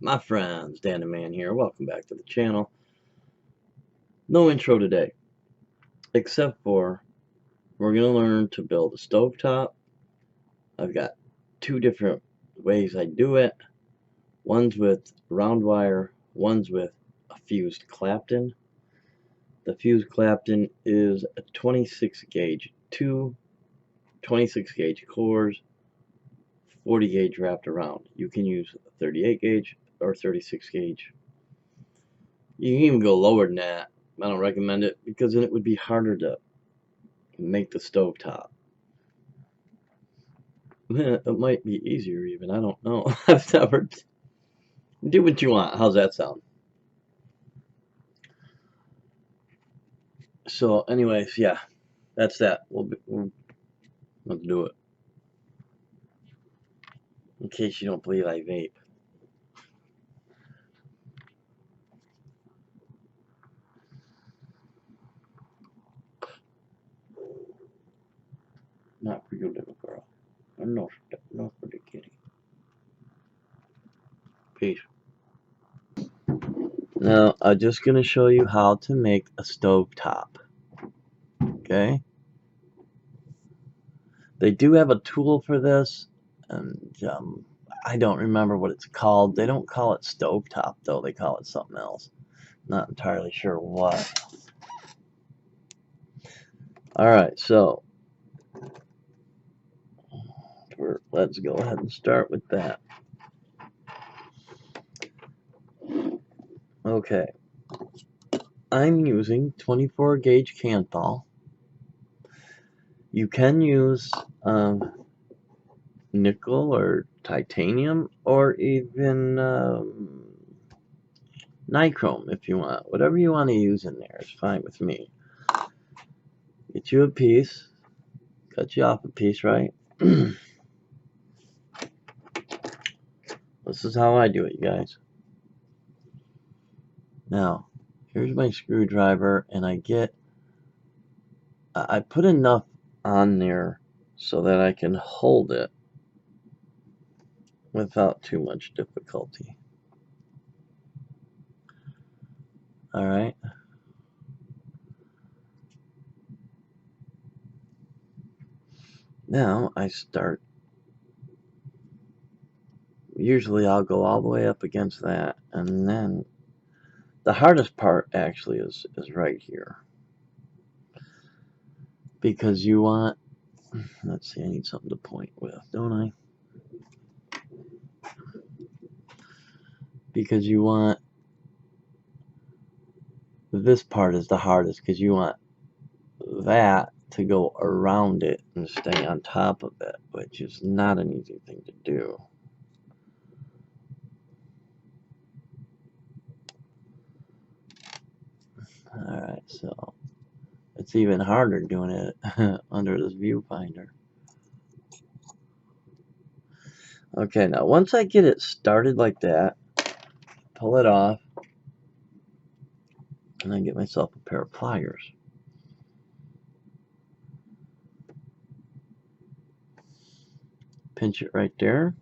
My friends, Dan the Man here. Welcome back to the channel. No intro today, except for we're going to learn to build a stovetop. I've got two different ways I do it. One's with round wire, one's with a fused Clapton. The fused Clapton is a 26 gauge, two 26 gauge cores, 40 gauge wrapped around. You can use 38 gauge or 36 gauge. You can even go lower than that. I don't recommend it because then it would be harder to make the stove top. It might be easier even. I don't know. I've never. Do what you want. How's that sound? So, anyways, yeah, that's that. Let's do it. In case you don't believe I vape. Not for you, little girl. No, no for the kitty. Peace. Now, I'm just going to show you how to make a stove top. Okay? They do have a tool for this, and I don't remember what it's called. They don't call it stove top, though. They call it something else. Not entirely sure what. Alright, so let's go ahead and start with that. Okay, I'm using 24 gauge Canthal. You can use nickel or titanium or even nichrome if you want. Whatever you want to use in there is fine with me. Get you a piece, cut you off a piece, right? This is how I do it, you guys. Now, here's my screwdriver, and I put enough on there so that I can hold it without too much difficulty. Alright. Now I start. Usually I'll go all the way up against that, and then the hardest part actually is right here. Because you want, let's see, I need something to point with, don't I? Because you want, this part is the hardest because you want that to go around it and stay on top of it, which is not an easy thing to do. Alright, so it's even harder doing it under this viewfinder. Okay, now once I get it started like that, pull it off, and I get myself a pair of pliers. Pinch it right there.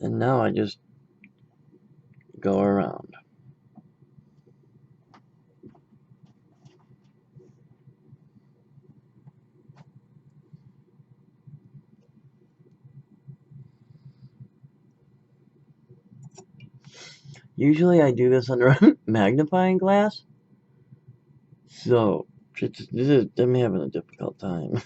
And now I just go around. Usually I do this under a magnifying glass. So, I'm having a difficult time.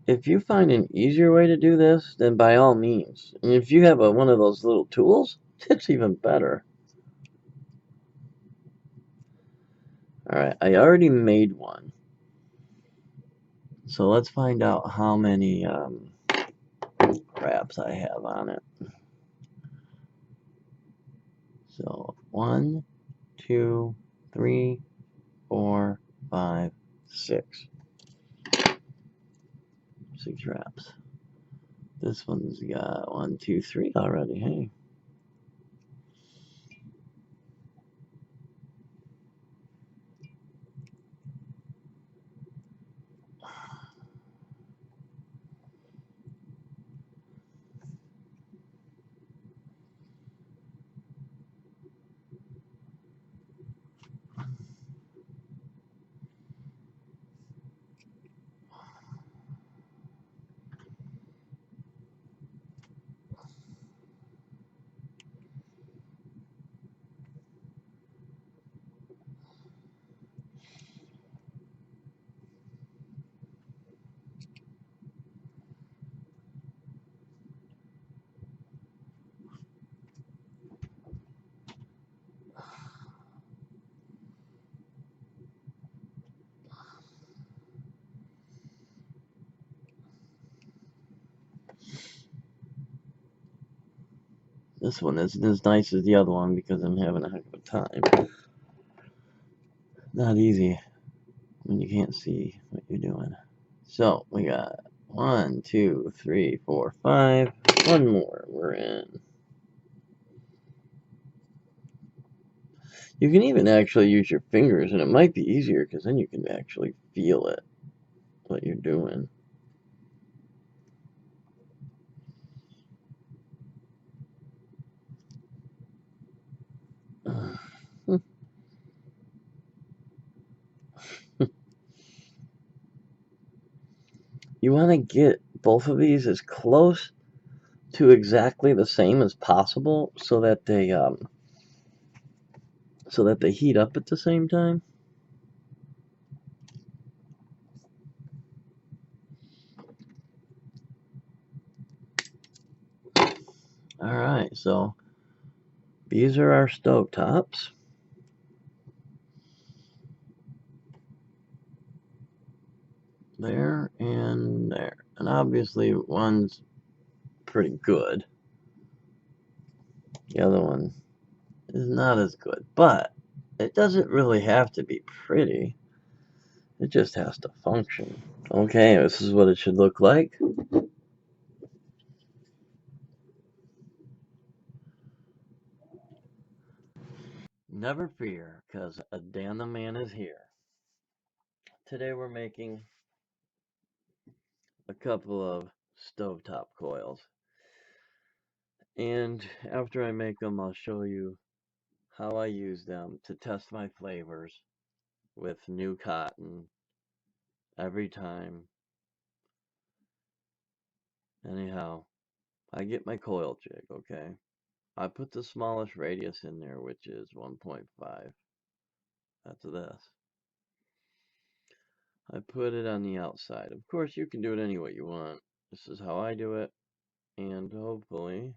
If you find an easier way to do this, then by all means. And if you have one of those little tools, it's even better. Alright, I already made one. So let's find out how many wraps I have on it. So 1, 2, 3, 4, 5, 6. 6 wraps. This one's got 1, 2, 3 already, hey. This one isn't as nice as the other one because I'm having a heck of a time. Not easy when you can't see what you're doing. So we got 1, 2, 3, 4, 5. One more. We're in. You can even actually use your fingers, and it might be easier because then you can actually feel it, what you're doing. You want to get both of these as close to exactly the same as possible so that they heat up at the same time. All right, so these are our stove tops. There and there. And obviously one's pretty good. The other one is not as good. But it doesn't really have to be pretty. It just has to function. Okay, this is what it should look like. Never fear, because a Dan the Man is here. Today we're making a couple of Stove Top Coils. And after I make them, I'll show you how I use them to test my flavors with new cotton every time. Anyhow, I get my coil jig, okay? I put the smallest radius in there, which is 1.5. That's this. I put it on the outside. Of course, you can do it any way you want. This is how I do it. And hopefully,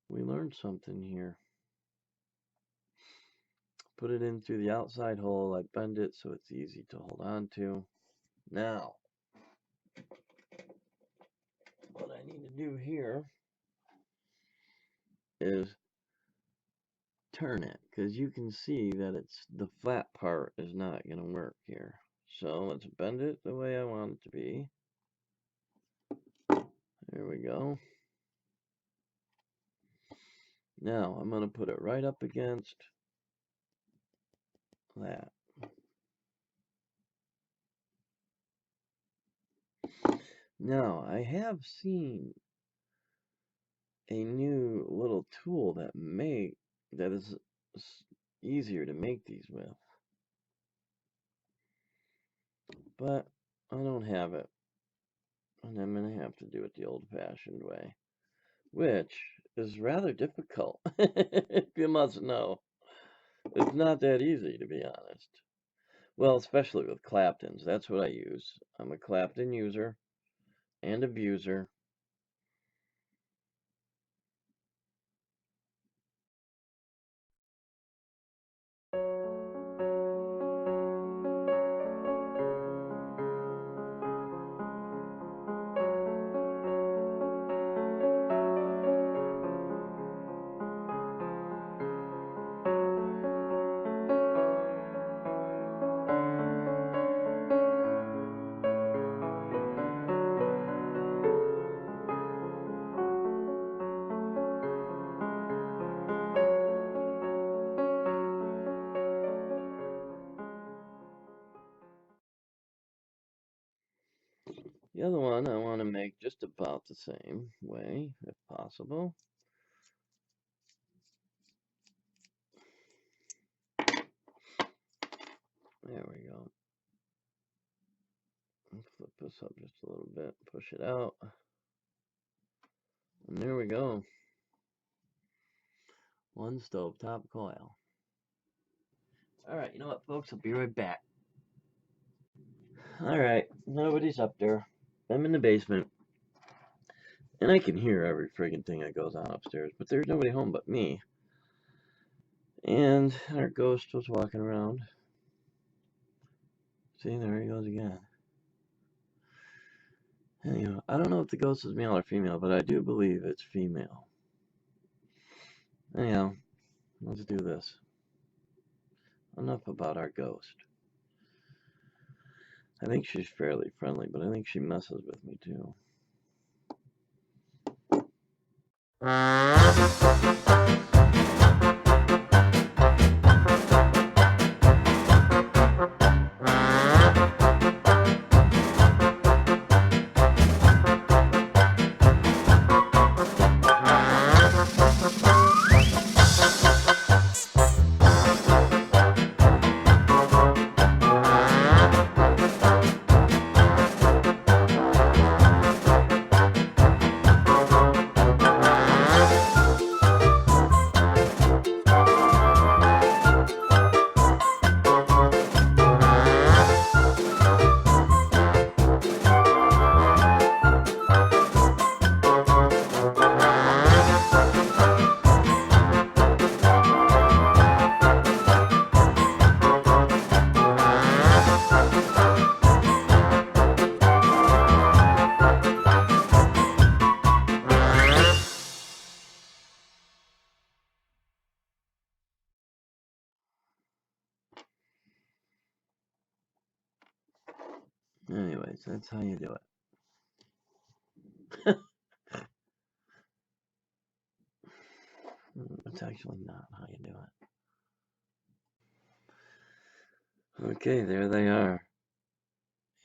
we learned something here. Put it in through the outside hole. I bend it so it's easy to hold on to. Now, what I need to do here is turn it, because you can see that it's the flat part is not going to work here. So let's bend it the way I want it to be. There we go. Now I'm going to put it right up against that. Now I have seen a new little tool that is easier to make these with, but I don't have it, and I'm going to have to do it the old-fashioned way, which is rather difficult, if you must know. It's not that easy, to be honest. Well, especially with Claptons. That's what I use. I'm a Clapton user and abuser. The other one I want to make just about the same way, if possible. There we go. Let's flip this up just a little bit, push it out. And there we go. One stove top coil. Alright, you know what, folks? I'll be right back. Alright, nobody's up there. I'm in the basement. And I can hear every friggin' thing that goes on upstairs, but there's nobody home but me. And our ghost was walking around. See, there he goes again. Anyhow, I don't know if the ghost is male or female, but I do believe it's female. Anyhow, let's do this. Enough about our ghost. I think she's fairly friendly, but I think she messes with me too. Anyways, that's how you do it. It's actually not how you do it. Okay, there they are.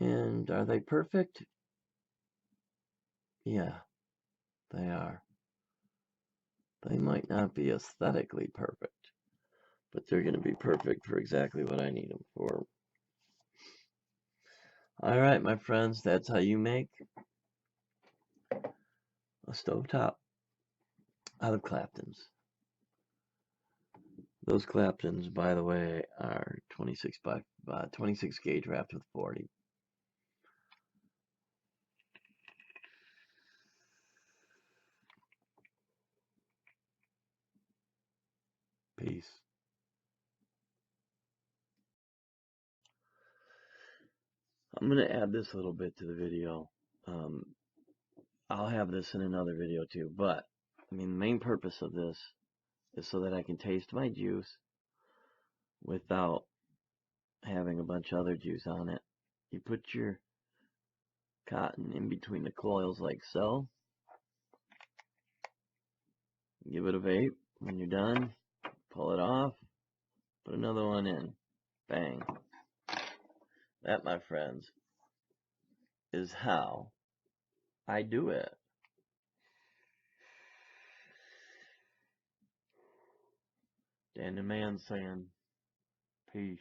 And are they perfect? Yeah, they are. They might not be aesthetically perfect, but they're going to be perfect for exactly what I need them for. Alright, my friends, that's how you make a stovetop out of Claptons. Those Claptons, by the way, are 26 gauge wrapped with 40. Peace. I'm going to add this little bit to the video. I'll have this in another video too, but I mean, the main purpose of this is so that I can taste my juice without having a bunch of other juice on it. You put your cotton in between the coils like so. Give it a vape. When you're done, pull it off. Put another one in. Bang. That, my friends, is how I do it. Dan the man saying, peace.